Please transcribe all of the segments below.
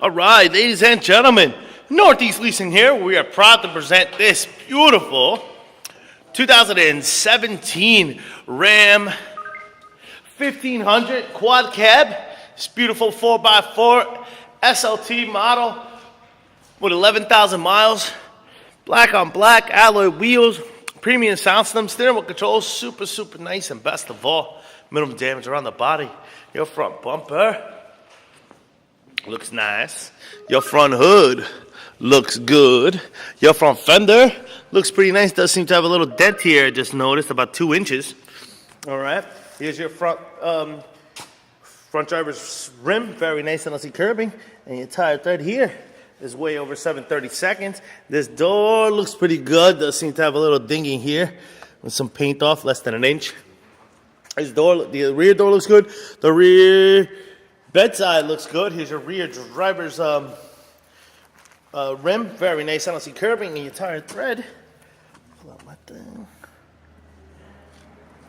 All right, ladies and gentlemen, Northeast Leasing here. We are proud to present this beautiful 2017 Ram 1500 Quad Cab. This beautiful 4x4 SLT model with 11,000 miles. Black on black, alloy wheels, premium sound system, steering wheel controls, super nice, and best of all, minimum damage around the body. Your front bumper looks nice. Your front hood looks good. Your front fender looks pretty nice. Does seem to have a little dent here, I just noticed, about 2 inches. All right, here's your front driver's rim, very nice and lossy curbing. And your tire thread here is way over 7/32. This door looks pretty good. Does seem to have a little dinging here with some paint off, less than 1 inch. This door, the rear door looks good. The rear bedside looks good. Here's your rear driver's rim, very nice. I don't see curbing in your tire thread. Pull out my thing.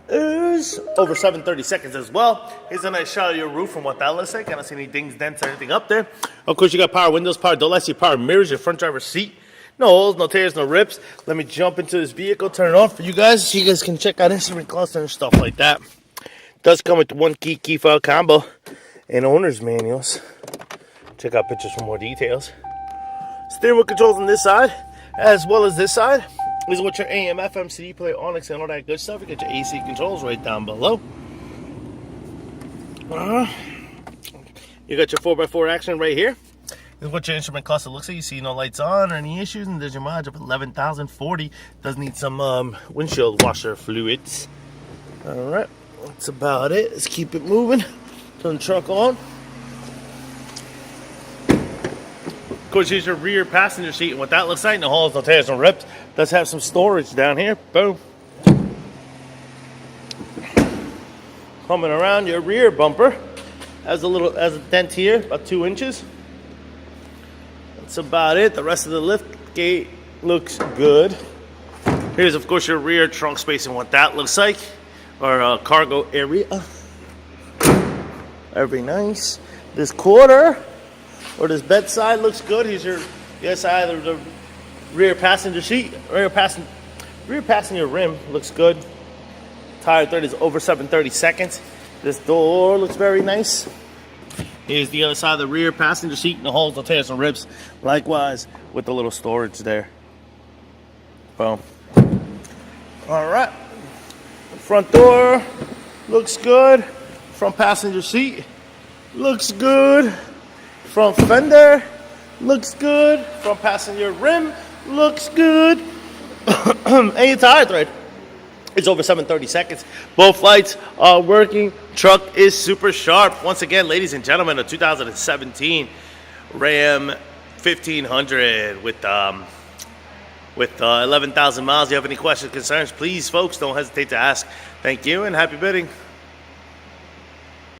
Is over 7/32 as well. Here's a nice shot of your roof and what that looks like. I don't see any dings, dents, or anything up there. Of course, you got power windows, power door lights, your power mirrors, your front driver's seat. No holes, no tears, no rips. Let me jump into this vehicle, turn it on for you guys so you guys can check out instrument cluster and stuff like that. Does come with 1 key fob combo and owner's manuals. Check out pictures for more details. Steering wheel controls on this side as well as this side. This is what your AM, FM, CD player, Onyx, and all that good stuff. You get your AC controls right down below. You got your 4x4 action right here. This is what your instrument cluster looks like. You see no lights on or any issues, and there's your mileage of 11,040. Does need some windshield washer fluids. All right, that's about it. Let's keep it moving. Turn the truck on. Of course, here's your rear passenger seat, and what that looks like. No holes, no tears, no rips. Does have some storage down here. Boom. Coming around your rear bumper, has a dent here, about 2 inches. That's about it. The rest of the lift gate looks good. Here's, of course, your rear trunk space and what that looks like, or cargo area. Very nice. This quarter, or this bedside looks good. Here's your side of the rear passenger seat. Rear passenger rim looks good. Tire thread is over 7/32. This door looks very nice. Here's the other side of the rear passenger seat. No holes, no tears, no rips. Likewise with the little storage there. Boom. All right. Front door looks good. Front passenger seat looks good. Front fender looks good. Front passenger rim looks good. And your tire thread is over 7/32. Both lights are working. Truck is super sharp. Once again, ladies and gentlemen, a 2017 Ram 1500 with 11,000 miles. If you have any questions, concerns, please, folks, don't hesitate to ask. Thank you and happy bidding.